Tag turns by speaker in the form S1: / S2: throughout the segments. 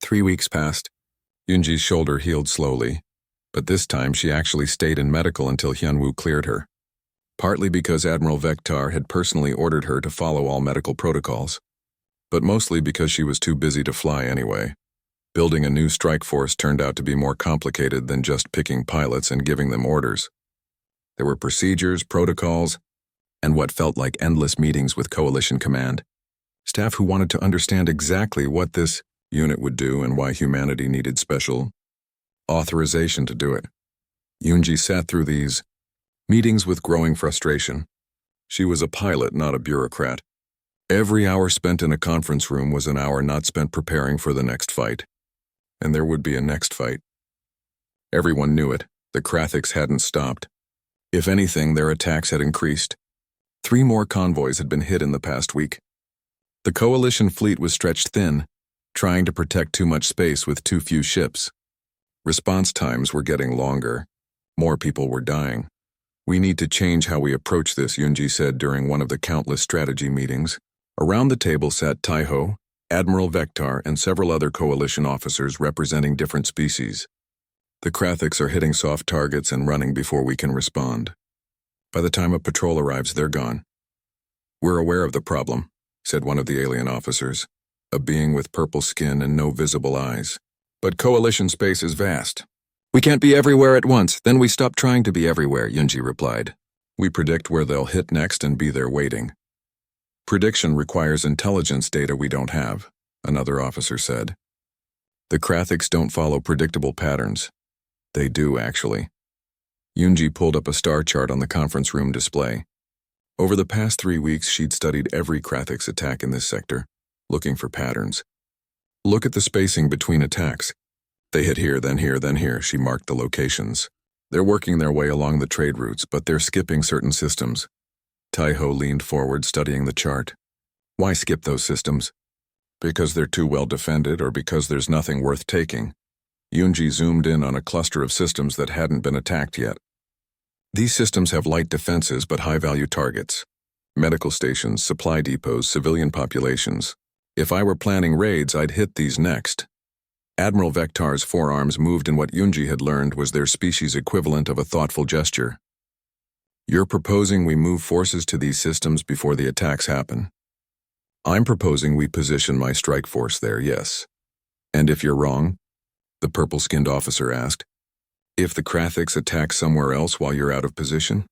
S1: 3 weeks passed. Yunji's shoulder healed slowly, but this time she actually stayed in medical until Hyunwoo cleared her. Partly because Admiral Vektar had personally ordered her to follow all medical protocols, but mostly because she was too busy to fly anyway. Building a new strike force turned out to be more complicated than just picking pilots and giving them orders. There were procedures, protocols, and what felt like endless meetings with Coalition Command. Staff who wanted to understand exactly what this unit would do and why humanity needed special authorization to do it. Yunji sat through these meetings with growing frustration. She was a pilot, not a bureaucrat. Every hour spent in a conference room was an hour not spent preparing for the next fight. And there would be a next fight. Everyone knew it. The Krathiks hadn't stopped. If anything, their attacks had increased. 3 more convoys had been hit in the past week. The Coalition fleet was stretched thin, trying to protect too much space with too few ships. Response times were getting longer. More people were dying. We need to change how we approach this, Yunji said during one of the countless strategy meetings. Around the table sat Taiho, Admiral Vektar, and several other Coalition officers representing different species. The Krathiks are hitting soft targets and running before we can respond. By the time a patrol arrives, they're gone. We're aware of the problem, said one of the alien officers, a being with purple skin and no visible eyes. But Coalition space is vast. We can't be everywhere at once, then we stop trying to be everywhere, Yunji replied. We predict where they'll hit next and be there waiting. Prediction requires intelligence data we don't have, another officer said. The Krathiks don't follow predictable patterns. They do, actually. Yunji pulled up a star chart on the conference room display. Over the past 3 weeks, she'd studied every Krathiks attack in this sector, looking for patterns. Look at the spacing between attacks. They hit here, then here, then here, she marked the locations. They're working their way along the trade routes, but they're skipping certain systems. Taiho leaned forward, studying the chart. Why skip those systems? Because they're too well defended or because there's nothing worth taking? Yunji zoomed in on a cluster of systems that hadn't been attacked yet. These systems have light defenses but high-value targets. Medical stations, supply depots, civilian populations. If I were planning raids, I'd hit these next. Admiral Vektar's forearms moved in what Yunji had learned was their species' equivalent of a thoughtful gesture. You're proposing we move forces to these systems before the attacks happen. I'm proposing we position my strike force there, yes. And if you're wrong? The purple-skinned officer asked. If the Krathiks attack somewhere else while you're out of position?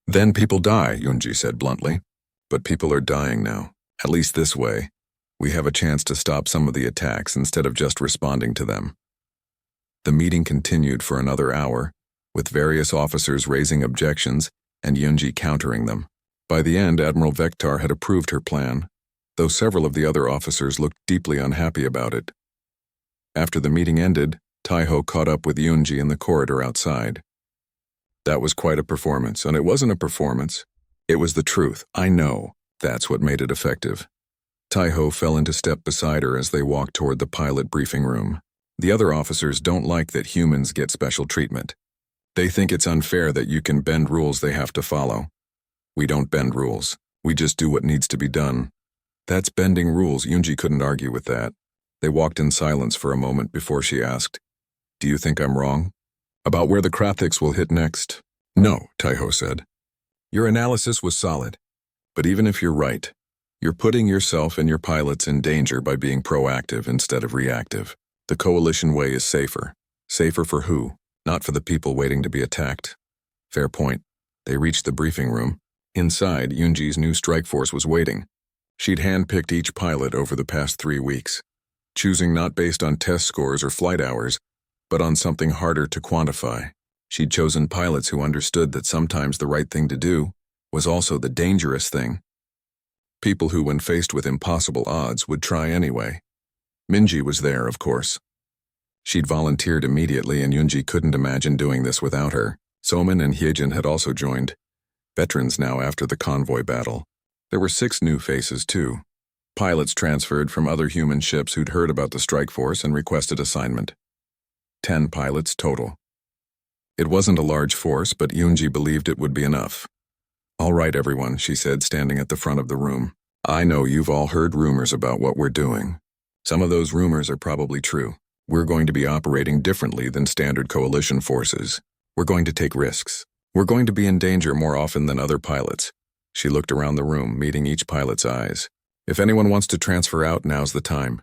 S1: Then people die, Yunji said bluntly. But people are dying now, at least this way. We have a chance to stop some of the attacks instead of just responding to them. The meeting continued for another hour, with various officers raising objections and Yunji countering them. By the end, Admiral Vektar had approved her plan, though several of the other officers looked deeply unhappy about it. After the meeting ended, Taiho caught up with Yunji in the corridor outside. That was quite a performance, and it wasn't a performance. It was the truth. I know. That's what made it effective. Taiho fell into step beside her as they walked toward the pilot briefing room. The other officers don't like that humans get special treatment. They think it's unfair that you can bend rules they have to follow. We don't bend rules. We just do what needs to be done. That's bending rules. Yunji couldn't argue with that. They walked in silence for a moment before she asked, Do you think I'm wrong? About where the Krathiks will hit next? No, Taiho said. Your analysis was solid. But even if you're right, you're putting yourself and your pilots in danger by being proactive instead of reactive. The Coalition way is safer. Safer for who? Not for the people waiting to be attacked. Fair point. They reached the briefing room. Inside, Yunji's new strike force was waiting. She'd handpicked each pilot over the past 3 weeks, choosing not based on test scores or flight hours, but on something harder to quantify. She'd chosen pilots who understood that sometimes the right thing to do was also the dangerous thing. People who, when faced with impossible odds, would try anyway. Minji was there, of course. She'd volunteered immediately, and Yunji couldn't imagine doing this without her. Somin and Hyejin had also joined, veterans now after the convoy battle. There were 6 new faces, too. Pilots transferred from other human ships who'd heard about the strike force and requested assignment. 10 pilots total. It wasn't a large force, but Yunji believed it would be enough. All right, everyone, she said, standing at the front of the room. I know you've all heard rumors about what we're doing. Some of those rumors are probably true. We're going to be operating differently than standard coalition forces. We're going to take risks. We're going to be in danger more often than other pilots. She looked around the room, meeting each pilot's eyes. If anyone wants to transfer out, now's the time.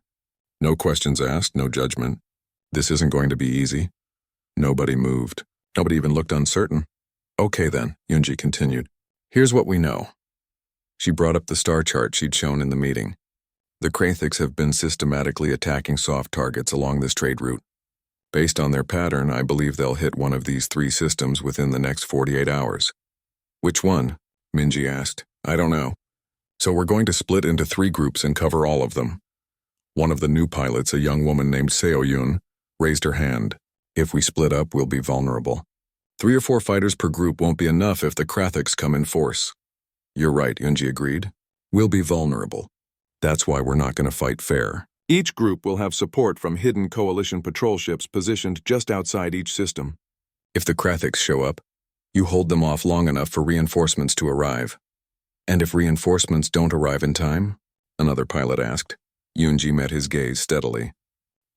S1: No questions asked, no judgment. This isn't going to be easy. Nobody moved. Nobody even looked uncertain. Okay then, Yunji continued. Here's what we know. She brought up the star chart she'd shown in the meeting. The Krathiks have been systematically attacking soft targets along this trade route. Based on their pattern, I believe they'll hit one of these 3 systems within the next 48 hours. Which one? Minji asked. I don't know. So we're going to split into 3 groups and cover all of them. One of the new pilots, a young woman named Seo-Yun, raised her hand. If we split up, we'll be vulnerable. 3 or 4 fighters per group won't be enough if the Krathiks come in force. You're right, Yunji agreed. We'll be vulnerable. That's why we're not going to fight fair. Each group will have support from hidden coalition patrol ships positioned just outside each system. If the Krathiks show up, you hold them off long enough for reinforcements to arrive. And if reinforcements don't arrive in time? Another pilot asked. Yunji met his gaze steadily.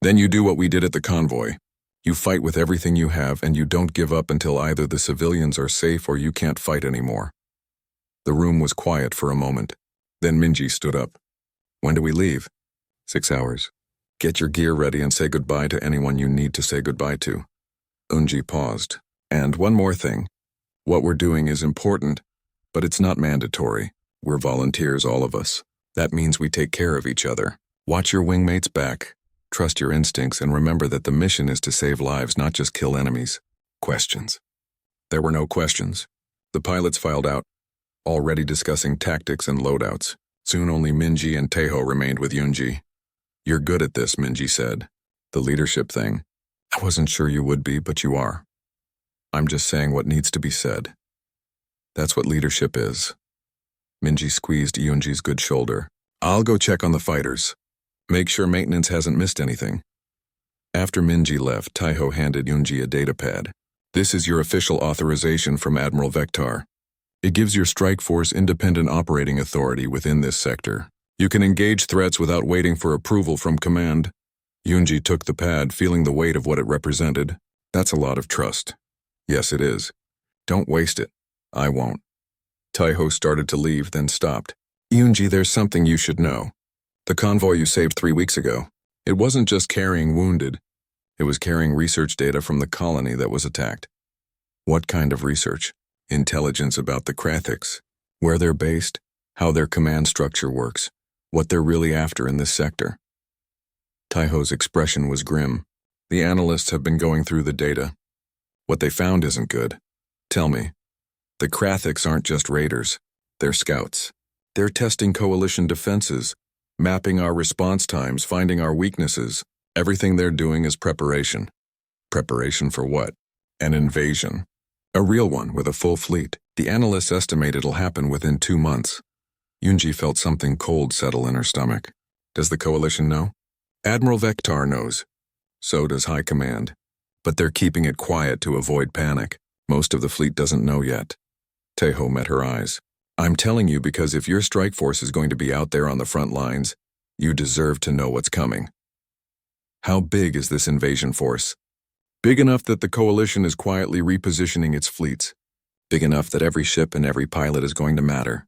S1: Then you do what we did at the convoy. You fight with everything you have, and you don't give up until either the civilians are safe or you can't fight anymore. The room was quiet for a moment. Then Minji stood up. When do we leave? 6 hours. Get your gear ready and say goodbye to anyone you need to say goodbye to. Yunji paused. And one more thing. What we're doing is important, but it's not mandatory. We're volunteers, all of us. That means we take care of each other. Watch your wingmates back. Trust your instincts and remember that the mission is to save lives, not just kill enemies. Questions. There were no questions. The pilots filed out, already discussing tactics and loadouts. Soon only Minji and Taeho remained with Yunji. You're good at this, Minji said. The leadership thing. I wasn't sure you would be, but you are. I'm just saying what needs to be said. That's what leadership is. Minji squeezed Yunji's good shoulder. I'll go check on the fighters. Make sure maintenance hasn't missed anything. After Minji left, Taeho handed Yunji a datapad. This is your official authorization from Admiral Vektar. It gives your strike force independent operating authority within this sector. You can engage threats without waiting for approval from command. Yunji took the pad, feeling the weight of what it represented. That's a lot of trust. Yes, it is. Don't waste it. I won't. Taeho started to leave, then stopped. Yunji, there's something you should know. The convoy you saved 3 weeks ago, it wasn't just carrying wounded. It was carrying research data from the colony that was attacked. What kind of research? Intelligence about the Krathiks, where they're based, how their command structure works, what they're really after in this sector. Taeho's expression was grim. The analysts have been going through the data. What they found isn't good. Tell me, the Krathiks aren't just raiders. They're scouts. They're testing coalition defenses, mapping our response times, finding our weaknesses. Everything they're doing is preparation. Preparation for what? An invasion. A real one with a full fleet. The analysts estimate it'll happen within 2 months. Yunji felt something cold settle in her stomach. Does the coalition know? Admiral Vektar knows. So does High Command. But they're keeping it quiet to avoid panic. Most of the fleet doesn't know yet. Taeho met her eyes. I'm telling you because if your strike force is going to be out there on the front lines, you deserve to know what's coming. How big is this invasion force? Big enough that the coalition is quietly repositioning its fleets. Big enough that every ship and every pilot is going to matter.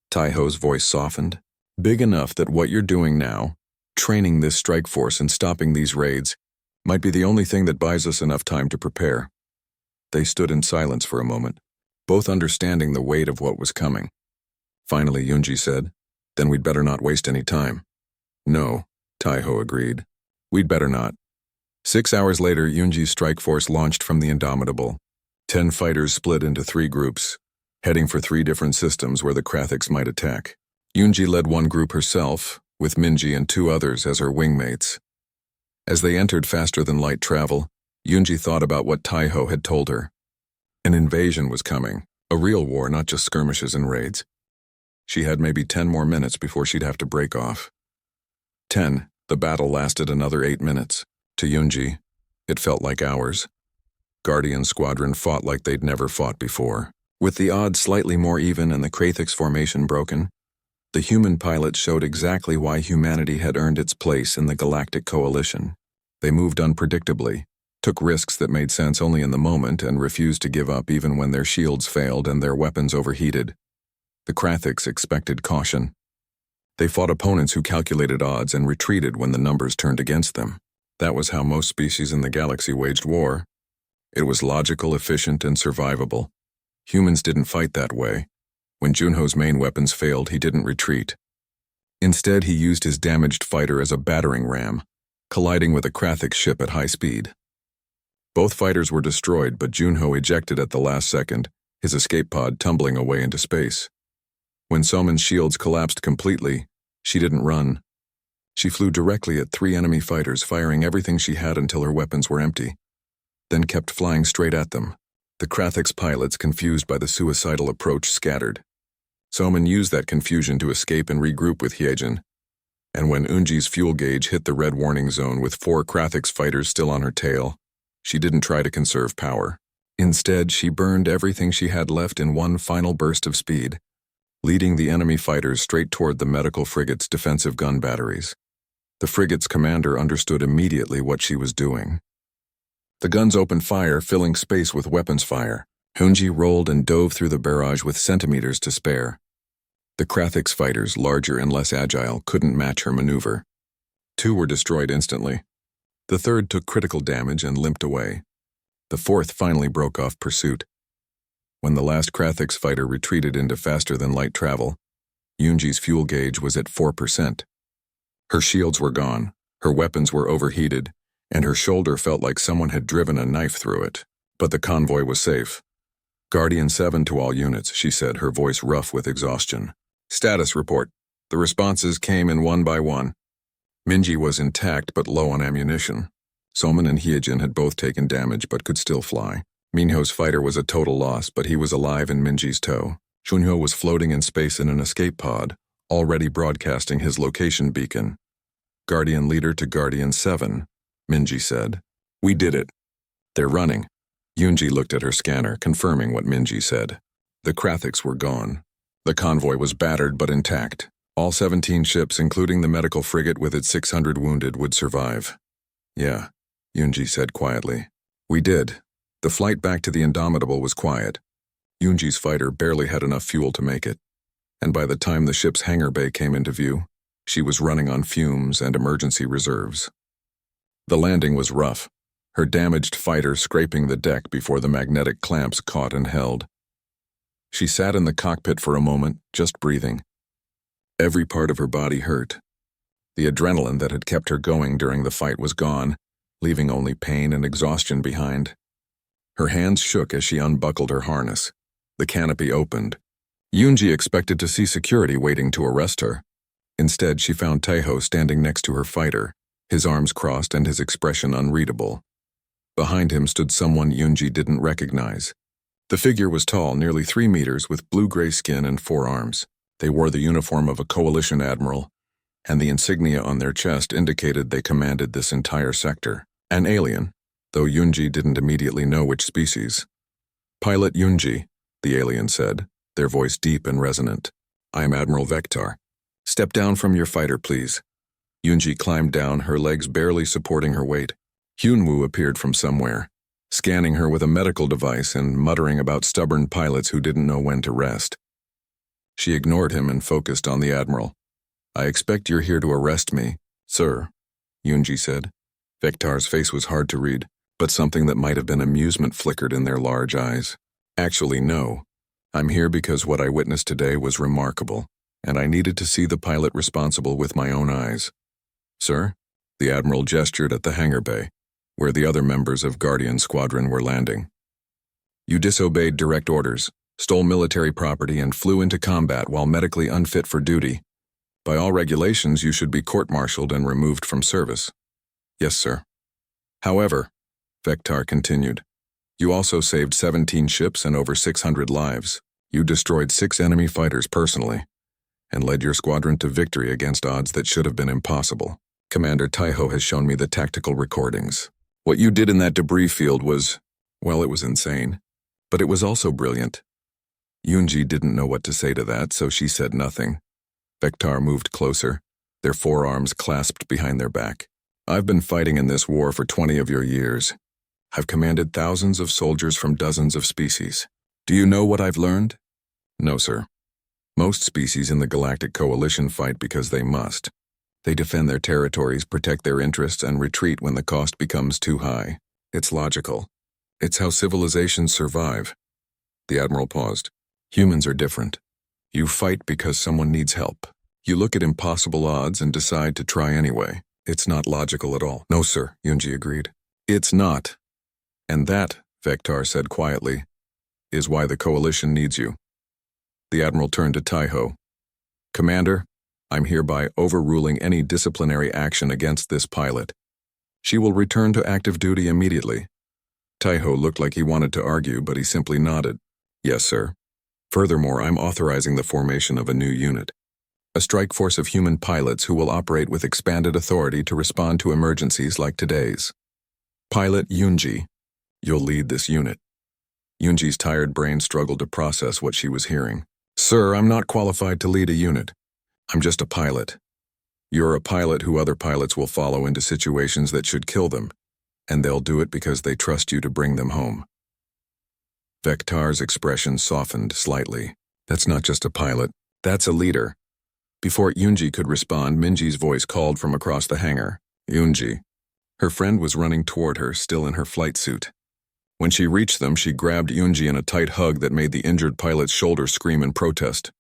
S1: Taeho's voice softened. Big enough that what you're doing now, training this strike force and stopping these raids, might be the only thing that buys us enough time to prepare. They stood in silence for a moment, both understanding the weight of what was coming. Finally, Yunji said, Then we'd better not waste any time. No, Taeho agreed. We'd better not. 6 hours later, Yunji's strike force launched from the Indomitable. 10 fighters split into 3 groups, heading for 3 different systems where the Krathiks might attack. Yunji led one group herself, with Minji and 2 others as her wingmates. As they entered faster-than-light travel, Yunji thought about what Taeho had told her. An invasion was coming, a real war, not just skirmishes and raids. She had maybe 10 more minutes before she'd have to break off. 10. The battle lasted another 8 minutes. To Yunji, it felt like hours. Guardian Squadron fought like they'd never fought before. With the odds slightly more even and the Krathiks formation broken, The human pilots showed exactly why humanity had earned its place in the Galactic Coalition. They moved unpredictably, took risks that made sense only in the moment, and refused to give up even when their shields failed and their weapons overheated. The Krathiks expected caution. They fought opponents who calculated odds and retreated when the numbers turned against them. That was how most species in the galaxy waged war. It was logical, efficient, and survivable. Humans didn't fight that way. When Junho's main weapons failed, he didn't retreat. Instead, he used his damaged fighter as a battering ram, colliding with a Krathik ship at high speed. Both fighters were destroyed, but Junho ejected at the last second, his escape pod tumbling away into space. When Soman's shields collapsed completely, she didn't run. She flew directly at 3 enemy fighters, firing everything she had until her weapons were empty, then kept flying straight at them. The Krathik's pilots, confused by the suicidal approach, scattered. Soman used that confusion to escape and regroup with Hyejin, and when Unji's fuel gauge hit the red warning zone with 4 Krathik's fighters still on her tail, she didn't try to conserve power. Instead, she burned everything she had left in one final burst of speed, leading the enemy fighters straight toward the medical frigate's defensive gun batteries. The frigate's commander understood immediately what she was doing. The guns opened fire, filling space with weapons fire. Unji rolled and dove through the barrage with centimeters to spare. The Krathik's fighters, larger and less agile, couldn't match her maneuver. 2 were destroyed instantly. The 3rd took critical damage and limped away. The 4th finally broke off pursuit. When the last Krathik's fighter retreated into faster-than-light travel, Unji's fuel gauge was at 4%. Her shields were gone, her weapons were overheated, and her shoulder felt like someone had driven a knife through it. But the convoy was safe. Guardian 7 to all units, she said, her voice rough with exhaustion. Status report. The responses came in one by one. Minji was intact but low on ammunition. Soman and Hyejin had both taken damage but could still fly. Minho's fighter was a total loss, but he was alive in Minji's tow. Junho was floating in space in an escape pod, already broadcasting his location beacon. Guardian leader to Guardian 7, Minji said. We did it. They're running. Unji looked at her scanner, confirming what Minji said. The Krathiks were gone. The convoy was battered but intact. All 17 ships, including the medical frigate with its 600 wounded, would survive. Yeah, Unji said quietly. We did. The flight back to the Indomitable was quiet. Unji's fighter barely had enough fuel to make it, and by the time the ship's hangar bay came into view, she was running on fumes and emergency reserves. The landing was rough, her damaged fighter scraping the deck before the magnetic clamps caught and held. She sat in the cockpit for a moment, just breathing. Every part of her body hurt. The adrenaline that had kept her going during the fight was gone, leaving only pain and exhaustion behind. Her hands shook as she unbuckled her harness. The canopy opened. Unji expected to see security waiting to arrest her. Instead, she found Taeho standing next to her fighter, his arms crossed and his expression unreadable. Behind him stood someone Unji didn't recognize. The figure was tall, nearly 3 meters, with blue-gray skin and 4 arms. They wore the uniform of a coalition admiral, and the insignia on their chest indicated they commanded this entire sector. An alien, though Unji didn't immediately know which species. Pilot Unji, the alien said, their voice deep and resonant. I am Admiral Vectar. Step down from your fighter, please. Unji climbed down, her legs barely supporting her weight. Hyunwoo appeared from somewhere, scanning her with a medical device and muttering about stubborn pilots who didn't know when to rest. She ignored him and focused on the Admiral. I expect you're here to arrest me, sir, Unji said. Vectar's face was hard to read, but something that might have been amusement flickered in their large eyes. Actually, no. I'm here because what I witnessed today was remarkable, and I needed to see the pilot responsible with my own eyes. Sir? The Admiral gestured at the hangar bay, where the other members of Guardian Squadron were landing. You disobeyed direct orders, stole military property, and flew into combat while medically unfit for duty. By all regulations, you should be court-martialed and removed from service. Yes, sir. However, Vectar continued, you also saved 17 ships and over 600 lives. You destroyed 6 enemy fighters personally, and led your squadron to victory against odds that should have been impossible. Commander Taeho has shown me the tactical recordings. What you did in that debris field was, well, it was insane, but it was also brilliant. Unji didn't know what to say to that, so she said nothing. Vectar moved closer, their forearms clasped behind their back. I've been fighting in this war for 20 of your years. I've commanded thousands of soldiers from dozens of species. Do you know what I've learned? No, sir. Most species in the Galactic Coalition fight because they must. They defend their territories, protect their interests, and retreat when the cost becomes too high. It's logical. It's how civilizations survive. The Admiral paused. Humans are different. You fight because someone needs help. You look at impossible odds and decide to try anyway. It's not logical at all. No, sir, Yunji agreed. It's not. And that, Vectar said quietly, is why the Coalition needs you. The Admiral turned to Taiho. Commander, I'm hereby overruling any disciplinary action against this pilot. She will return to active duty immediately. Taiho looked like he wanted to argue, but he simply nodded. Yes, sir. Furthermore, I'm authorizing the formation of a new unit. A strike force of human pilots who will operate with expanded authority to respond to emergencies like today's. Pilot Yunji, you'll lead this unit. Yunji's tired brain struggled to process what she was hearing. Sir, I'm not qualified to lead a unit. I'm just a pilot. You're a pilot who other pilots will follow into situations that should kill them, and they'll do it because they trust you to bring them home. Vectar's expression softened slightly. That's not just a pilot, that's a leader. Before Yunji could respond, Minji's voice called from across the hangar. Yunji. Her friend was running toward her, still in her flight suit. When she reached them, she grabbed Yunji in a tight hug that made the injured pilot's shoulder scream in protest.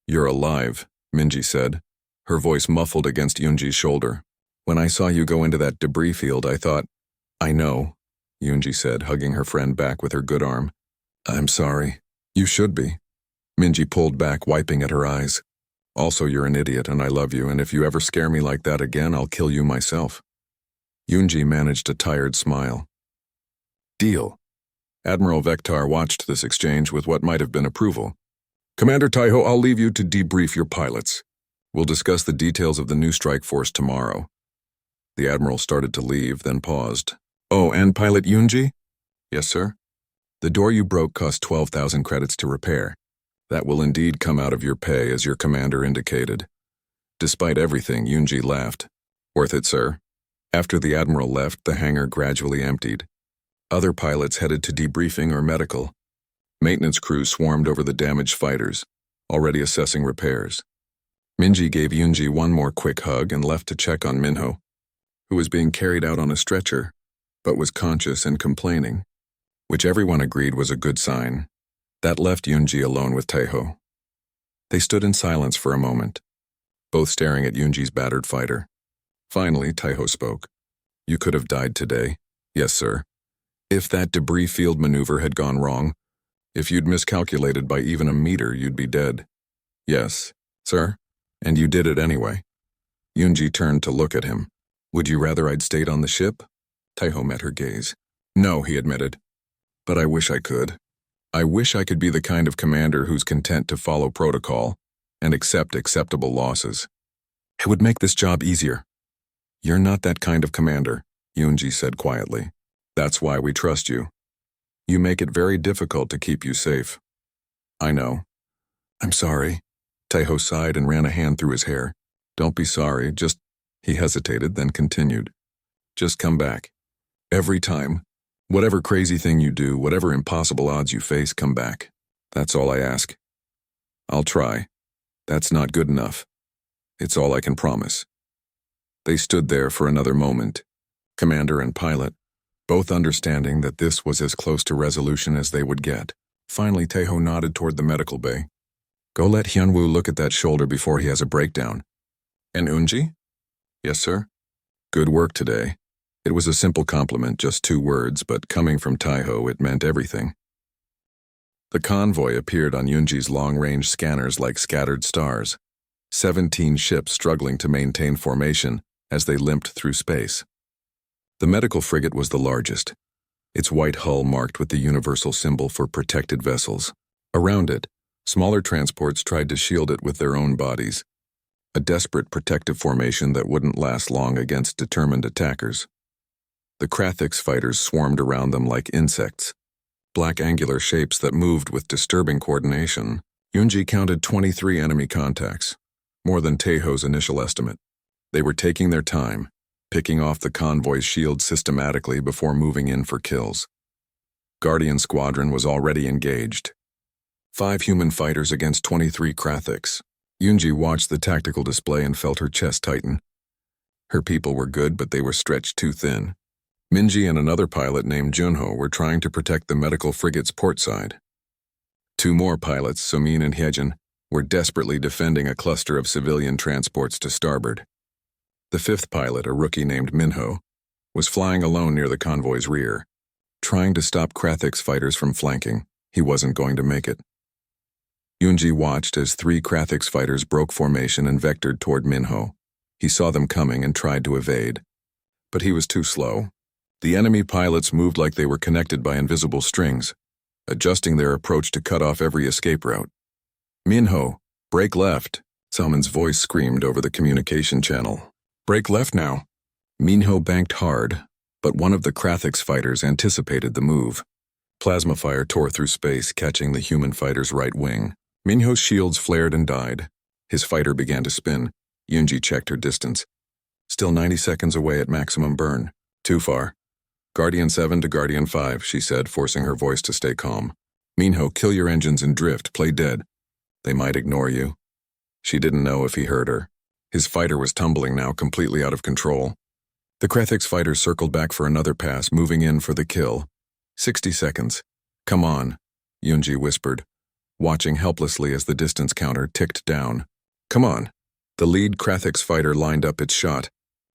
S1: You're alive, Minji said, her voice muffled against Yunji's shoulder. When I saw you go into that debris field, I thought, I know, Yunji said, hugging her friend back with her good arm. I'm sorry. You should be. Minji pulled back, wiping at her eyes. Also, you're an idiot, and I love you, and if you ever scare me like that again, I'll kill you myself. Yunji managed a tired smile. Deal. Admiral Vectar watched this exchange with what might have been approval. Commander Taiho, I'll leave you to debrief your pilots. We'll discuss the details of the new strike force tomorrow. The Admiral started to leave, then paused. Oh, and Pilot Yunji? Yes, sir. The door you broke cost 12,000 credits to repair. That will indeed come out of your pay, as your commander indicated. Despite everything, Yunji laughed. Worth it, sir. After the Admiral left, the hangar gradually emptied. Other pilots headed to debriefing or medical. Maintenance crews swarmed over the damaged fighters, already assessing repairs. Minji gave Yunji one more quick hug and left to check on Minho, who was being carried out on a stretcher, but was conscious and complaining, which everyone agreed was a good sign. That left Yunji alone with Taiho. They stood in silence for a moment, both staring at Yunji's battered fighter. Finally, Taiho spoke. You could have died today. Yes, sir. If that debris field maneuver had gone wrong, if you'd miscalculated by even a meter, you'd be dead. Yes, sir. And you did it anyway. Yunji turned to look at him. Would you rather I'd stayed on the ship? Taiho met her gaze. No, he admitted. But I wish I could. I wish I could be the kind of commander who's content to follow protocol and accept acceptable losses. It would make this job easier. You're not that kind of commander, Yunji said quietly. That's why we trust you. You make it very difficult to keep you safe. I know. I'm sorry. Taiho sighed and ran a hand through his hair. Don't be sorry, just... He hesitated, then continued. Just come back. Every time. Whatever crazy thing you do, whatever impossible odds you face, come back. That's all I ask. I'll try. That's not good enough. It's all I can promise. They stood there for another moment, commander and pilot, both understanding that this was as close to resolution as they would get. Finally, Taiho nodded toward the medical bay. Go let Hyunwoo look at that shoulder before he has a breakdown. And Unji? Yes, sir. Good work today. It was a simple compliment, just 2 words, but coming from Taiho, it meant everything. The convoy appeared on Yunji's long-range scanners like scattered stars, 17 ships struggling to maintain formation as they limped through space. The medical frigate was the largest, its white hull marked with the universal symbol for protected vessels. Around it, smaller transports tried to shield it with their own bodies, a desperate protective formation that wouldn't last long against determined attackers. The Krathix fighters swarmed around them like insects, black angular shapes that moved with disturbing coordination. Yunji counted 23 enemy contacts, more than Tejo's initial estimate. They were taking their time, picking off the convoy's shields systematically before moving in for kills. Guardian Squadron was already engaged. 5 human fighters against 23 Krathiks. Yunji watched the tactical display and felt her chest tighten. Her people were good, but they were stretched too thin. Minji and another pilot named Junho were trying to protect the medical frigate's port side. 2 more pilots, Somin and Hyejin, were desperately defending a cluster of civilian transports to starboard. The 5th pilot, a rookie named Minho, was flying alone near the convoy's rear, trying to stop Krathik's fighters from flanking. He wasn't going to make it. Yunji watched as 3 Krathik's fighters broke formation and vectored toward Minho. He saw them coming and tried to evade. But he was too slow. The enemy pilots moved like they were connected by invisible strings, adjusting their approach to cut off every escape route. "Minho, break left," Salmon's voice screamed over the communication channel. "Break left now." Minho banked hard, but one of the Krathik's fighters anticipated the move. Plasma fire tore through space, catching the human fighter's right wing. Minho's shields flared and died. His fighter began to spin. Yunji checked her distance. Still 90 seconds away at maximum burn. Too far. "Guardian 7 to Guardian 5, she said, forcing her voice to stay calm. "Minho, kill your engines and drift, play dead. They might ignore you." She didn't know if he heard her. His fighter was tumbling now, completely out of control. The Krathik's fighter circled back for another pass, moving in for the kill. 60 seconds. "Come on," Yunji whispered, watching helplessly as the distance counter ticked down. "Come on." The lead Krathik's fighter lined up its shot.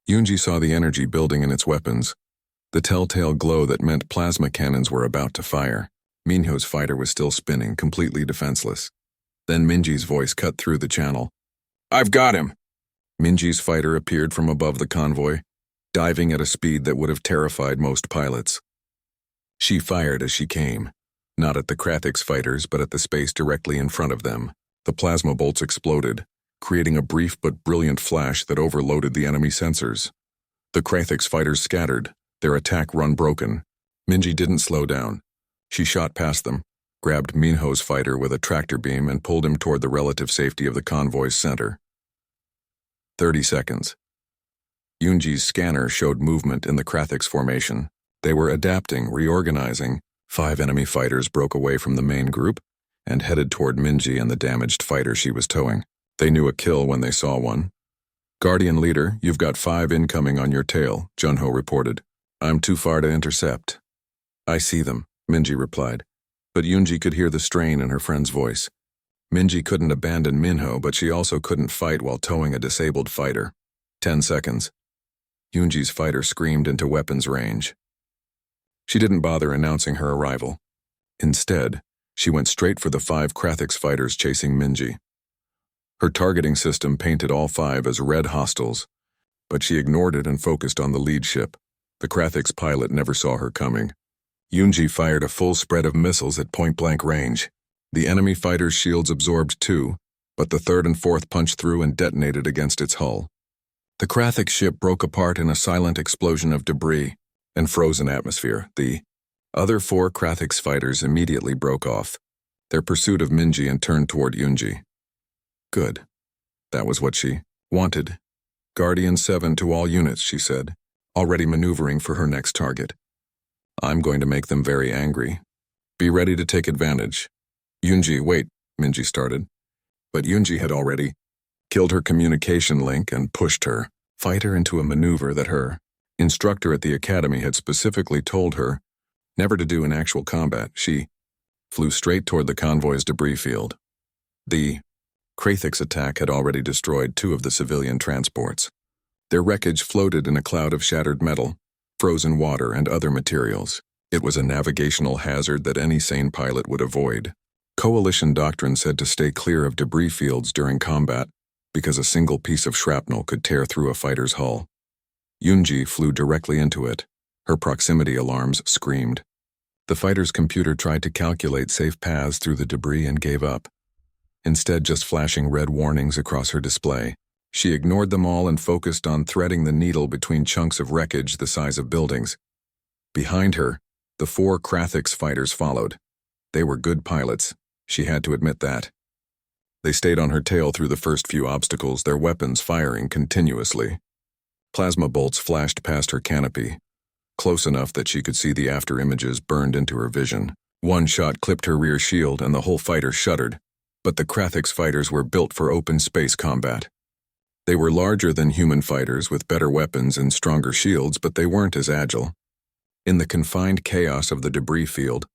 S1: Yunji saw the energy building in its weapons, the telltale glow that meant plasma cannons were about to fire. Minho's fighter was still spinning, completely defenseless. Then Minji's voice cut through the channel. "I've got him!" Minji's fighter appeared from above the convoy, diving at a speed that would have terrified most pilots. She fired as she came, not at the Krathik's fighters, but at the space directly in front of them. The plasma bolts exploded, creating a brief but brilliant flash that overloaded the enemy sensors. The Krathik's fighters scattered, their attack run broken. Minji didn't slow down. She shot past them, grabbed Minho's fighter with a tractor beam and pulled him toward the relative safety of the convoy's center. 30 seconds. Yunji's scanner showed movement in the Krathik's formation. They were adapting, reorganizing. 5 enemy fighters broke away from the main group and headed toward Minji and the damaged fighter she was towing. They knew a kill when they saw one. "Guardian leader, you've got 5 incoming on your tail," Junho reported. "I'm too far to intercept." "I see them," Minji replied, but Yunji could hear the strain in her friend's voice. Minji couldn't abandon Minho, but she also couldn't fight while towing a disabled fighter. 10 seconds. Yunji's fighter screamed into weapons range. She didn't bother announcing her arrival. Instead, she went straight for the 5 Krathik's fighters chasing Minji. Her targeting system painted all 5 as red hostiles, but she ignored it and focused on the lead ship. The Krathik's pilot never saw her coming. Yunji fired a full spread of missiles at point-blank range. The enemy fighter's shields absorbed 2, but the 3rd and 4th punched through and detonated against its hull. The Krathik ship broke apart in a silent explosion of debris and frozen atmosphere. The other 4 Krathik's fighters immediately broke off their pursuit of Minji and turned toward Yunji. Good. That was what she wanted. "Guardian 7 to all units," she said, already maneuvering for her next target. "I'm going to make them very angry. Be ready to take advantage." "Yunji, wait," Minji started. But Yunji had already killed her communication link and pushed her fighter into a maneuver that her instructor at the academy had specifically told her never to do in actual combat. She flew straight toward the convoy's debris field. The Krathik's attack had already destroyed 2 of the civilian transports. Their wreckage floated in a cloud of shattered metal, frozen water, and other materials. It was a navigational hazard that any sane pilot would avoid. Coalition doctrine said to stay clear of debris fields during combat because a single piece of shrapnel could tear through a fighter's hull. Yunji flew directly into it. Her proximity alarms screamed. The fighter's computer tried to calculate safe paths through the debris and gave up, instead just flashing red warnings across her display. She ignored them all and focused on threading the needle between chunks of wreckage the size of buildings. Behind her, the 4 Krathik's fighters followed. They were good pilots. She had to admit that. They stayed on her tail through the first few obstacles, their weapons firing continuously. Plasma bolts flashed past her canopy, close enough that she could see the after images burned into her vision. One shot clipped her rear shield and the whole fighter shuddered, but the Krathix fighters were built for open space combat. They were larger than human fighters with better weapons and stronger shields, but they weren't as agile. In the confined chaos of the debris field,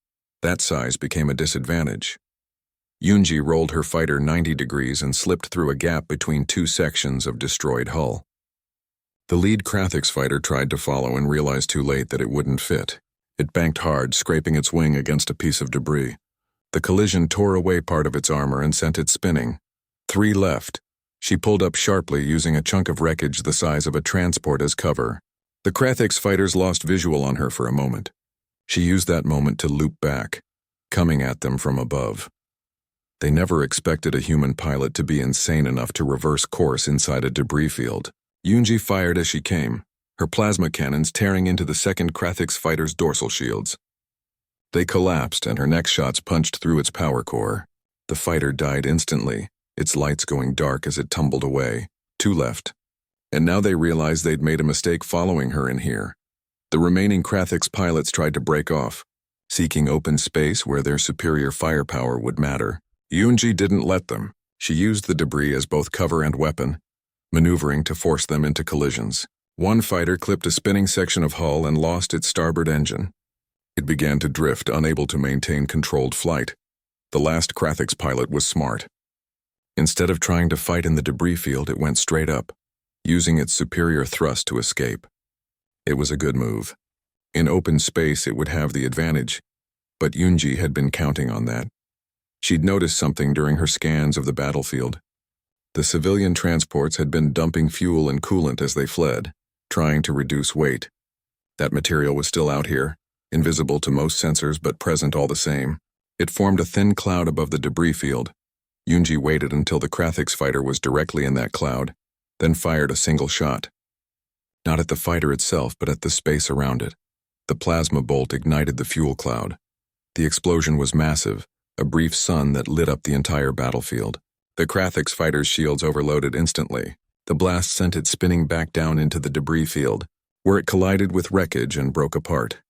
S1: that size became a disadvantage. Yunji rolled her fighter 90 degrees and slipped through a gap between two sections of destroyed hull. The lead Krathix fighter tried to follow and realized too late that it wouldn't fit. It banked hard, scraping its wing against a piece of debris. The collision tore away part of its armor and sent it spinning. 3 left. She pulled up sharply, using a chunk of wreckage the size of a transport as cover. The Krathix fighters lost visual on her for a moment. She used that moment to loop back, coming at them from above. They never expected a human pilot to be insane enough to reverse course inside a debris field. Yunji fired as she came, her plasma cannons tearing into the second Krathix fighter's dorsal shields. They collapsed, and her next shots punched through its power core. The fighter died instantly, its lights going dark as it tumbled away. 2 left. And now they realized they'd made a mistake following her in here. The remaining Krathix pilots tried to break off, seeking open space where their superior firepower would matter. Yunji didn't let them. She used the debris as both cover and weapon, maneuvering to force them into collisions. One fighter clipped a spinning section of hull and lost its starboard engine. It began to drift, unable to maintain controlled flight. The last Krathix pilot was smart. Instead of trying to fight in the debris field, it went straight up, using its superior thrust to escape. It was a good move. In open space, it would have the advantage, but Yunji had been counting on that. She'd noticed something during her scans of the battlefield. The civilian transports had been dumping fuel and coolant as they fled, trying to reduce weight. That material was still out here, invisible to most sensors but present all the same. It formed a thin cloud above the debris field. Yunji waited until the Krathix fighter was directly in that cloud, then fired a single shot. Not at the fighter itself, but at the space around it. The plasma bolt ignited the fuel cloud. The explosion was massive, a brief sun that lit up the entire battlefield. The Krathix fighter's shields overloaded instantly. The blast sent it spinning back down into the debris field, where it collided with wreckage and broke apart.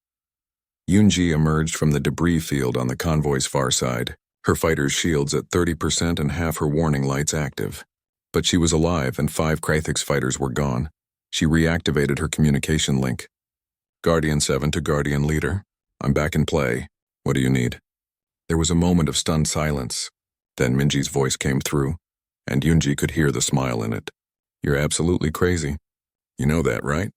S1: Yunji emerged from the debris field on the convoy's far side, her fighter's shields at 30% and half her warning lights active. But she was alive, and 5 Krathix fighters were gone. She reactivated her communication link. Guardian 7 to Guardian Leader. I'm back in play. What do you need? There was a moment of stunned silence. Then Minji's voice came through, and Yunji could hear the smile in it. You're absolutely crazy. You know that, right?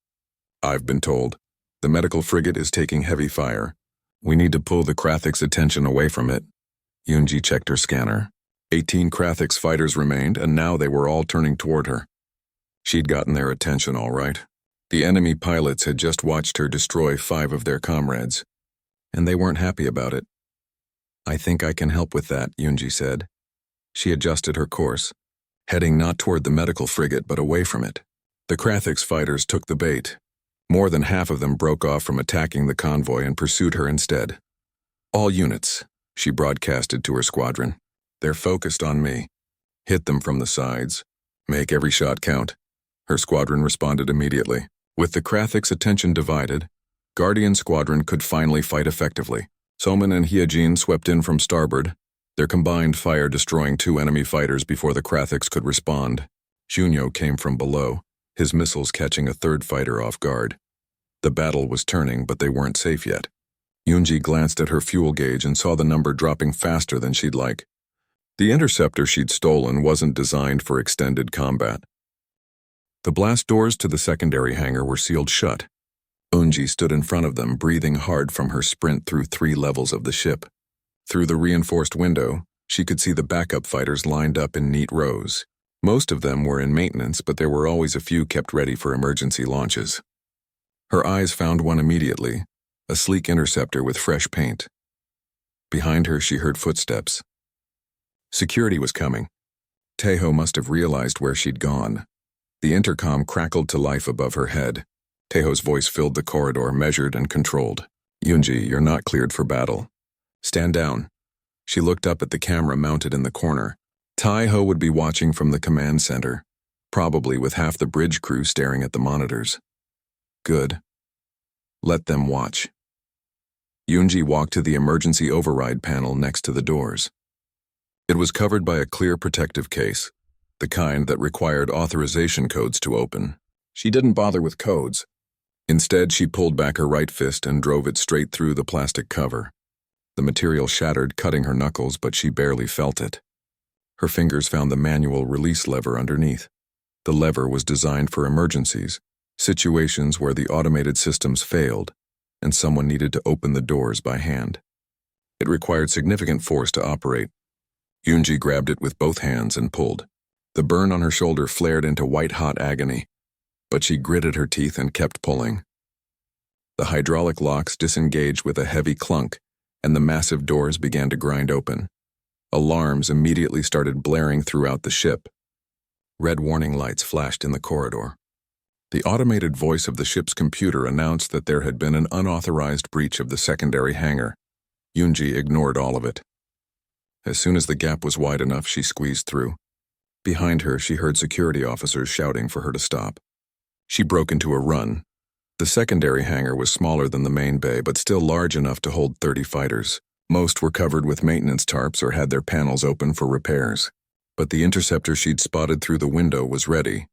S1: I've been told. The medical frigate is taking heavy fire. We need to pull the Krathix attention away from it. Yunji checked her scanner. 18 Krathix fighters remained, and now they were all turning toward her. She'd gotten their attention all right. The enemy pilots had just watched her destroy 5 of their comrades, and they weren't happy about it. I think I can help with that, Yunji said. She adjusted her course, heading not toward the medical frigate but away from it. The Krathix fighters took the bait. More than half of them broke off from attacking the convoy and pursued her instead. All units, she broadcasted to her squadron. They're focused on me. Hit them from the sides. Make every shot count. Her squadron responded immediately. With the Krathix attention divided, Guardian Squadron could finally fight effectively. Soman and Hyojin swept in from starboard, their combined fire destroying 2 enemy fighters before the Krathix could respond. Junyo came from below, his missiles catching a 3rd fighter off guard. The battle was turning, but they weren't safe yet. Yunji glanced at her fuel gauge and saw the number dropping faster than she'd like. The interceptor she'd stolen wasn't designed for extended combat. The blast doors to the secondary hangar were sealed shut. Yunji stood in front of them, breathing hard from her sprint through 3 levels of the ship. Through the reinforced window, she could see the backup fighters lined up in neat rows. Most of them were in maintenance, but there were always a few kept ready for emergency launches. Her eyes found one immediately, a sleek interceptor with fresh paint. Behind her, she heard footsteps. Security was coming. Taeho must have realized where she'd gone. The intercom crackled to life above her head. Taeho's voice filled the corridor, measured and controlled. Yunji, you're not cleared for battle. Stand down. She looked up at the camera mounted in the corner. Tai-Ho would be watching from the command center, probably with half the bridge crew staring at the monitors. Good. Let them watch. Yoonji walked to the emergency override panel next to the doors. It was covered by a clear protective case, the kind that required authorization codes to open. She didn't bother with codes. Instead, she pulled back her right fist and drove it straight through the plastic cover. The material shattered, cutting her knuckles, but she barely felt it. Her fingers found the manual release lever underneath. The lever was designed for emergencies, situations where the automated systems failed, and someone needed to open the doors by hand. It required significant force to operate. Yoonji grabbed it with both hands and pulled. The burn on her shoulder flared into white-hot agony, but she gritted her teeth and kept pulling. The hydraulic locks disengaged with a heavy clunk, and the massive doors began to grind open. Alarms immediately started blaring throughout the ship. Red warning lights flashed in the corridor. The automated voice of the ship's computer announced that there had been an unauthorized breach of the secondary hangar. Yoonji ignored all of it. As soon as the gap was wide enough, she squeezed through. Behind her, she heard security officers shouting for her to stop. She broke into a run. The secondary hangar was smaller than the main bay, but still large enough to hold 30 fighters. Most were covered with maintenance tarps or had their panels open for repairs. But the interceptor she'd spotted through the window was ready.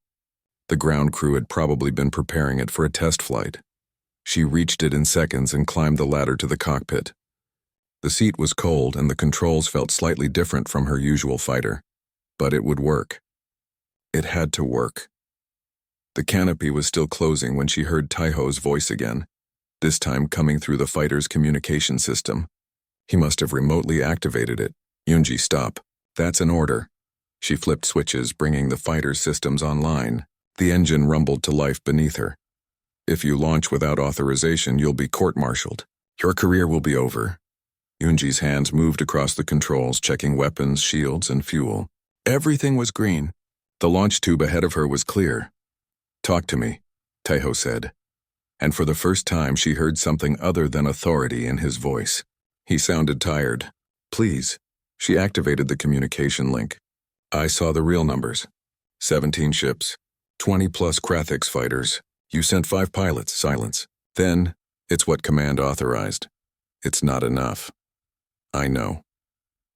S1: The ground crew had probably been preparing it for a test flight. She reached it in seconds and climbed the ladder to the cockpit. The seat was cold and the controls felt slightly different from her usual fighter. But it would work. It had to work. The canopy was still closing when she heard Tai-Ho's voice again, this time coming through the fighter's communication system. He must have remotely activated it. Yoonji, stop. That's an order. She flipped switches, bringing the fighter's systems online. The engine rumbled to life beneath her. If you launch without authorization, you'll be court-martialed. Your career will be over. Yoonji's hands moved across the controls, checking weapons, shields, and fuel. Everything was green. The launch tube ahead of her was clear. Talk to me, Tai-Ho said. And for the first time, she heard something other than authority in his voice. He sounded tired. Please. She activated the communication link. I saw the real numbers. 17 ships. 20-plus Krathix fighters. You sent 5 pilots. Silence. Then, it's what command authorized. It's not enough. I know.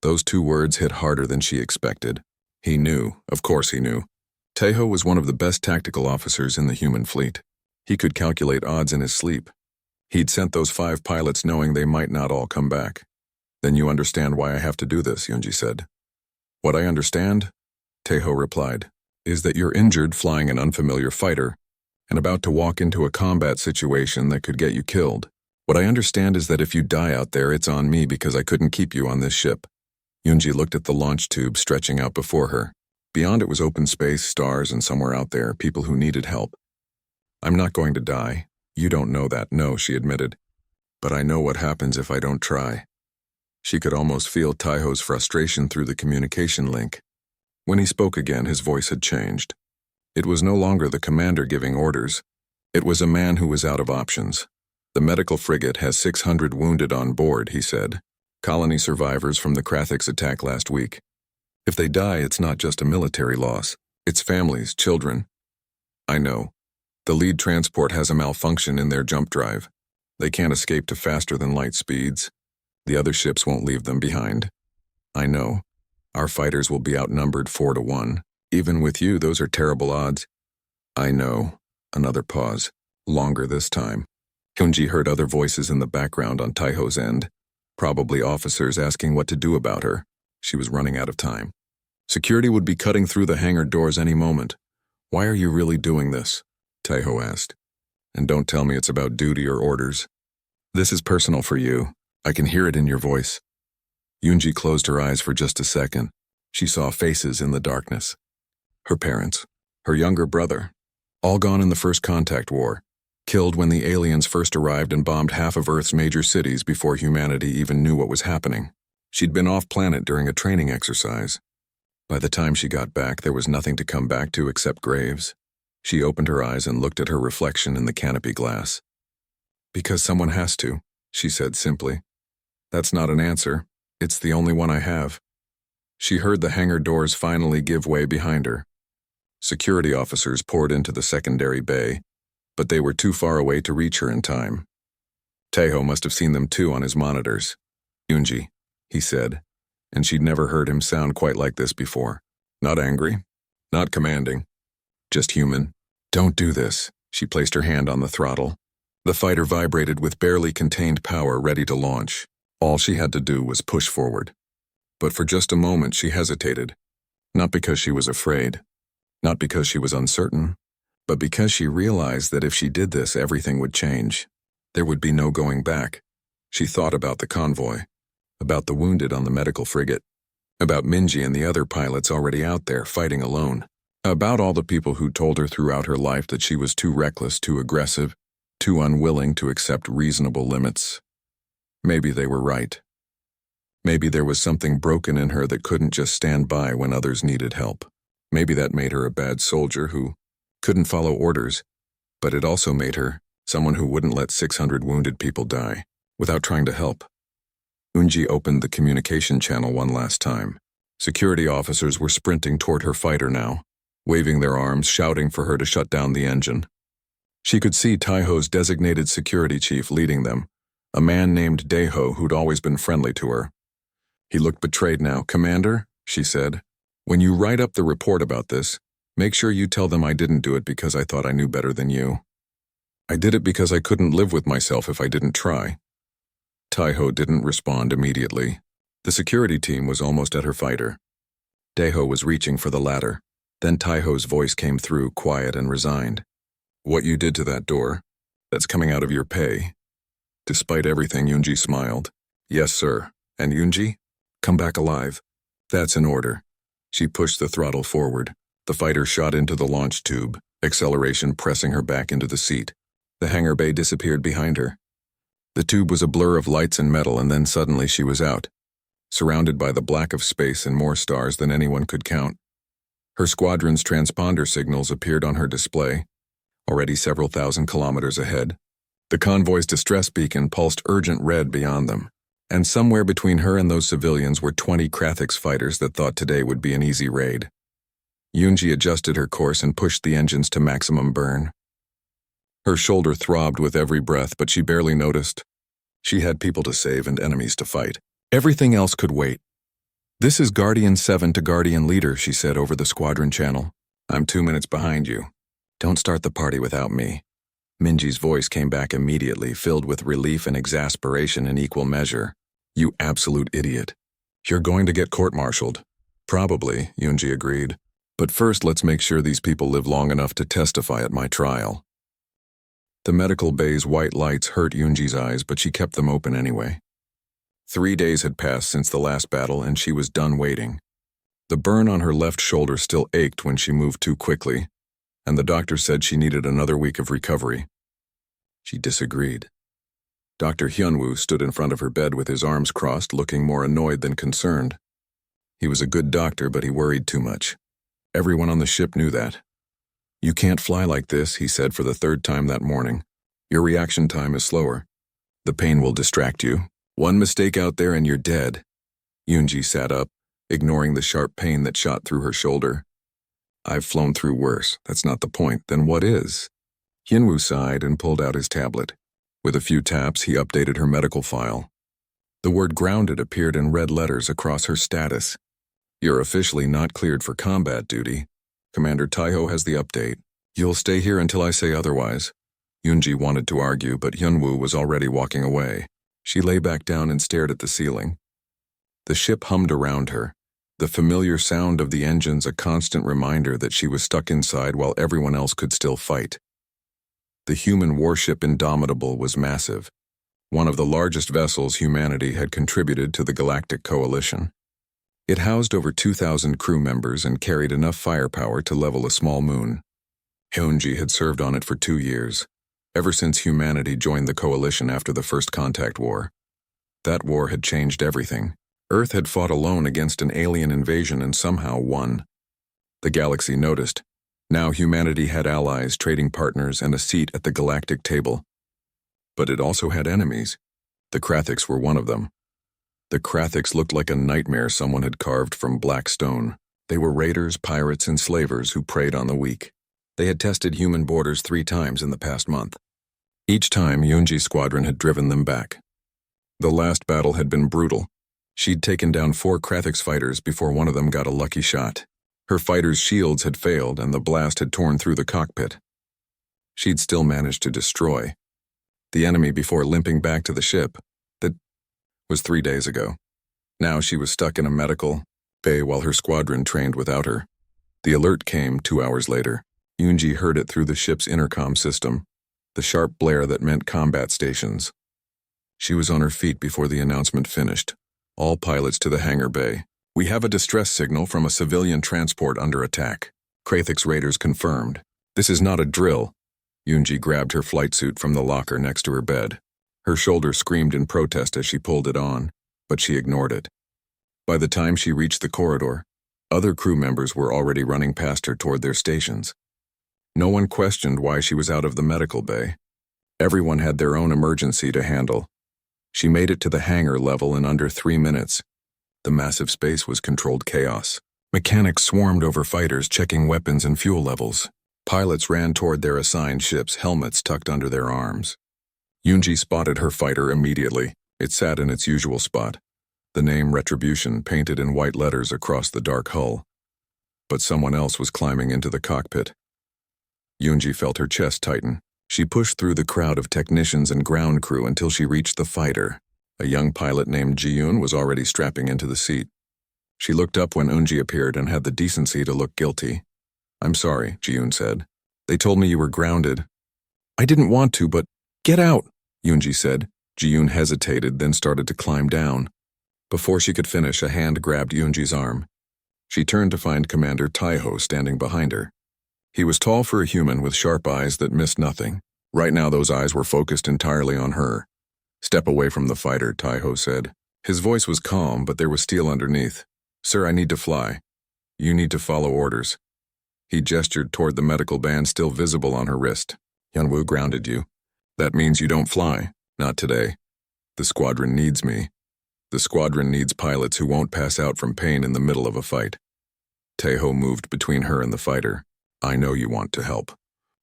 S1: Those 2 words hit harder than she expected. He knew. Of course he knew. Tai-Ho was one of the best tactical officers in the human fleet. He could calculate odds in his sleep. He'd sent those 5 pilots knowing they might not all come back. Then you understand why I have to do this, Yoonji said. What I understand, Tai-Ho replied, is that you're injured flying an unfamiliar fighter and about to walk into a combat situation that could get you killed. What I understand is that if you die out there, it's on me because I couldn't keep you on this ship. Yoonji looked at the launch tube stretching out before her. Beyond it was open space, stars, and somewhere out there, people who needed help. I'm not going to die. You don't know that, no, she admitted. But I know what happens if I don't try. She could almost feel Tai-Ho's frustration through the communication link. When he spoke again, his voice had changed. It was no longer the commander giving orders. It was a man who was out of options. The medical frigate has 600 wounded on board, he said. Colony survivors from the Krathix attack last week. If they die, it's not just a military loss. It's families, children. I know. The lead transport has a malfunction in their jump drive. They can't escape to faster than light speeds. The other ships won't leave them behind. I know. Our fighters will be outnumbered 4-1. Even with you, those are terrible odds. I know. Another pause. Longer this time. Yoonji heard other voices in the background on Tai-Ho's end. Probably officers asking what to do about her. She was running out of time. Security would be cutting through the hangar doors any moment. Why are you really doing this? Tai-Ho asked. And don't tell me it's about duty or orders. This is personal for you. I can hear it in your voice. Yoonji closed her eyes for just a second. She saw faces in the darkness. Her parents, her younger brother, all gone in the first contact war, killed when the aliens first arrived and bombed half of Earth's major cities before humanity even knew what was happening. She'd been off-planet during a training exercise. By the time she got back, there was nothing to come back to except graves. She opened her eyes and looked at her reflection in the canopy glass. Because someone has to, she said simply. That's not an answer. It's the only one I have. She heard the hangar doors finally give way behind her. Security officers poured into the secondary bay, but they were too far away to reach her in time. Taeho must have seen them too on his monitors. "Yoonji," he said, and she'd never heard him sound quite like this before. Not angry, not commanding, just human. "Don't do this." She placed her hand on the throttle. The fighter vibrated with barely contained power ready to launch. All she had to do was push forward. But for just a moment she hesitated, not because she was afraid, not because she was uncertain, but because she realized that if she did this, everything would change. There would be no going back. She thought about the convoy, about the wounded on the medical frigate, about Minji and the other pilots already out there fighting alone, about all the people who told her throughout her life that she was too reckless, too aggressive, too unwilling to accept reasonable limits. Maybe they were right. Maybe there was something broken in her that couldn't just stand by when others needed help. Maybe that made her a bad soldier who couldn't follow orders, but it also made her someone who wouldn't let 600 wounded people die without trying to help. Unji opened the communication channel one last time. Security officers were sprinting toward her fighter now, waving their arms, shouting for her to shut down the engine. She could see Taeho's designated security chief leading them, a man named Daeho who'd always been friendly to her. He looked betrayed now. "Commander," she said, "when you write up the report about this, make sure you tell them I didn't do it because I thought I knew better than you. I did it because I couldn't live with myself if I didn't try." Taeho didn't respond immediately. The security team was almost at her fighter. Daeho was reaching for the ladder. Then Taeho's voice came through, quiet and resigned. "What you did to that door, that's coming out of your pay." Despite everything, Yoonji smiled. "Yes, sir. And Yoonji? Come back alive. That's an order." She pushed the throttle forward. The fighter shot into the launch tube, acceleration pressing her back into the seat. The hangar bay disappeared behind her. The tube was a blur of lights and metal, and then suddenly she was out, surrounded by the black of space and more stars than anyone could count. Her squadron's transponder signals appeared on her display, already several thousand kilometers ahead. The convoy's distress beacon pulsed urgent red beyond them, and somewhere between her and those civilians were 20 Krathix fighters that thought today would be an easy raid. Yoonji adjusted her course and pushed the engines to maximum burn. Her shoulder throbbed with every breath, but she barely noticed. She had people to save and enemies to fight. Everything else could wait. "This is Guardian 7 to Guardian Leader," she said over the squadron channel. "I'm 2 minutes behind you. Don't start the party without me." Minji's voice came back immediately, filled with relief and exasperation in equal measure. "You absolute idiot. You're going to get court-martialed." "Probably," Yoonji agreed. "But first let's make sure these people live long enough to testify at my trial." The medical bay's white lights hurt Yoonji's eyes, but she kept them open anyway. 3 days had passed since the last battle, and she was done waiting. The burn on her left shoulder still ached when she moved too quickly, and the doctor said she needed another week of recovery. She disagreed. Dr. Hyunwoo stood in front of her bed with his arms crossed, looking more annoyed than concerned. He was a good doctor, but he worried too much. Everyone on the ship knew that. "You can't fly like this," he said for the 3rd time that morning. "Your reaction time is slower. The pain will distract you. One mistake out there and you're dead." Yoonji sat up, ignoring the sharp pain that shot through her shoulder. "I've flown through worse. That's not the point. Then what is?" Hyunwoo sighed and pulled out his tablet. With a few taps, he updated her medical file. The word grounded appeared in red letters across her status. "You're officially not cleared for combat duty. Commander Taeho has the update. You'll stay here until I say otherwise." Yoonji wanted to argue, but Hyunwoo was already walking away. She lay back down and stared at the ceiling. The ship hummed around her, the familiar sound of the engines a constant reminder that she was stuck inside while everyone else could still fight. The human warship Indomitable was massive, one of the largest vessels humanity had contributed to the Galactic Coalition. It housed over 2,000 crew members and carried enough firepower to level a small moon. Hyunji had served on it for 2 years, ever since humanity joined the Coalition after the First Contact War. That war had changed everything. Earth had fought alone against an alien invasion and somehow won. The galaxy noticed. Now humanity had allies, trading partners, and a seat at the galactic table. But it also had enemies. The Krathix were one of them. The Krathiks looked like a nightmare someone had carved from black stone. They were raiders, pirates, and slavers who preyed on the weak. They had tested human borders 3 times in the past month. Each time, Yunji's squadron had driven them back. The last battle had been brutal. She'd taken down 4 Krathiks fighters before one of them got a lucky shot. Her fighters' shields had failed and the blast had torn through the cockpit. She'd still managed to destroy the enemy before limping back to the ship. That was 3 days ago. Now she was stuck in a medical bay while her squadron trained without her. The alert came 2 hours later. Yunji heard it through the ship's intercom system, the sharp blare that meant combat stations. She was on her feet before the announcement finished. All pilots to the hangar bay. We have a distress signal from a civilian transport under attack. Krathiks raiders confirmed. This is not a drill. Yunji grabbed her flight suit from the locker next to her bed. Her shoulder screamed in protest as she pulled it on, but she ignored it. By the time she reached the corridor, other crew members were already running past her toward their stations. No one questioned why she was out of the medical bay. Everyone had their own emergency to handle. She made it to the hangar level in under 3 minutes. The massive space was controlled chaos. Mechanics swarmed over fighters checking weapons and fuel levels. Pilots ran toward their assigned ships, helmets tucked under their arms. Yunji spotted her fighter immediately. It sat in its usual spot, the name Retribution painted in white letters across the dark hull. But someone else was climbing into the cockpit. Yunji felt her chest tighten. She pushed through the crowd of technicians and ground crew until she reached the fighter. A young pilot named Ji-yoon was already strapping into the seat. She looked up when Eunji appeared and had the decency to look guilty. "I'm sorry," Ji-yoon said. "They told me you were grounded." "I didn't want to, but get out," Yunji said. Ji-yoon hesitated, then started to climb down. Before she could finish, a hand grabbed Yunji's arm. She turned to find Commander Taiho standing behind her. He was tall for a human with sharp eyes that missed nothing. Right now those eyes were focused entirely on her. "Step away from the fighter," Taiho said. His voice was calm, but there was steel underneath. "Sir, I need to fly. You need to follow orders." He gestured toward the medical band still visible on her wrist. "Hyunwoo grounded you. That means you don't fly. Not today. The squadron needs me. The squadron needs pilots who won't pass out from pain in the middle of a fight." Taiho moved between her and the fighter. "I know you want to help,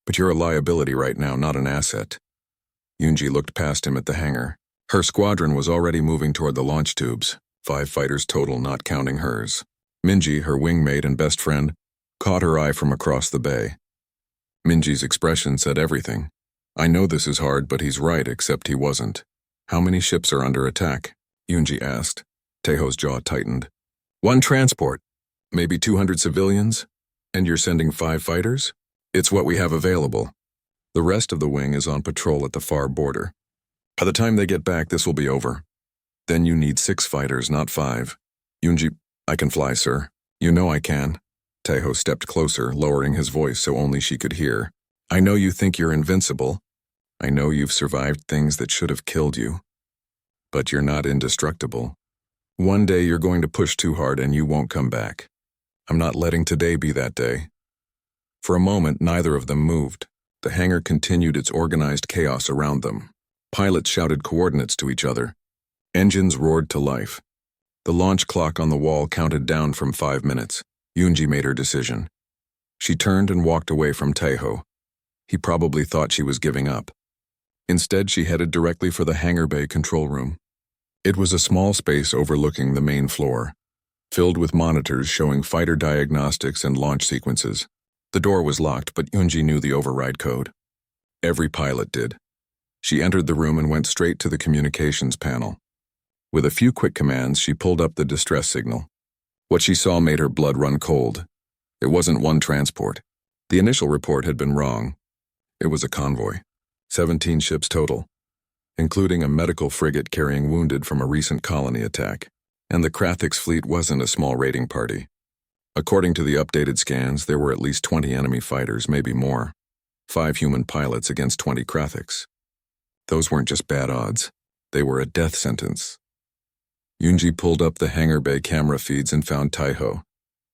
S1: but you're a liability right now, not an asset." Yunji looked past him at the hangar. Her squadron was already moving toward the launch tubes, 5 fighters total, not counting hers. Minji, her wingmate and best friend, caught her eye from across the bay. Minji's expression said everything. "I know this is hard, but he's right, except he wasn't." "How many ships are under attack?" Yunji asked. Taiho's jaw tightened. "1 transport, maybe 200 civilians, and you're sending 5 fighters? It's what we have available. The rest of the wing is on patrol at the far border. By the time they get back, this will be over. Then you need 6 fighters, not 5. Yunji, I can fly, sir. You know I can." Taiho stepped closer, lowering his voice so only she could hear. "I know you think you're invincible. I know you've survived things that should have killed you. But you're not indestructible. One day you're going to push too hard and you won't come back. I'm not letting today be that day." For a moment, neither of them moved. The hangar continued its organized chaos around them. Pilots shouted coordinates to each other. Engines roared to life. The launch clock on the wall counted down from 5 minutes. Yunji made her decision. She turned and walked away from Taiho. He probably thought she was giving up. Instead, she headed directly for the hangar bay control room. It was a small space overlooking the main floor, filled with monitors showing fighter diagnostics and launch sequences. The door was locked, but Yunji knew the override code. Every pilot did. She entered the room and went straight to the communications panel. With a few quick commands, she pulled up the distress signal. What she saw made her blood run cold. It wasn't 1 transport. The initial report had been wrong. It was a convoy. 17 ships total, including a medical frigate carrying wounded from a recent colony attack. And the Krathiks fleet wasn't a small raiding party. According to the updated scans, there were at least 20 enemy fighters, maybe more. 5 human pilots against 20 Krathiks. Those weren't just bad odds. They were a death sentence. Yunji pulled up the hangar bay camera feeds and found Taiho.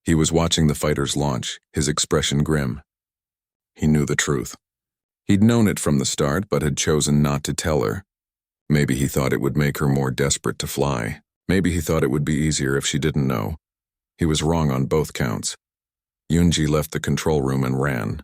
S1: He was watching the fighters launch, his expression grim. He knew the truth. He'd known it from the start, but had chosen not to tell her. Maybe he thought it would make her more desperate to fly. Maybe he thought it would be easier if she didn't know. He was wrong on both counts. Yoonji left the control room and ran.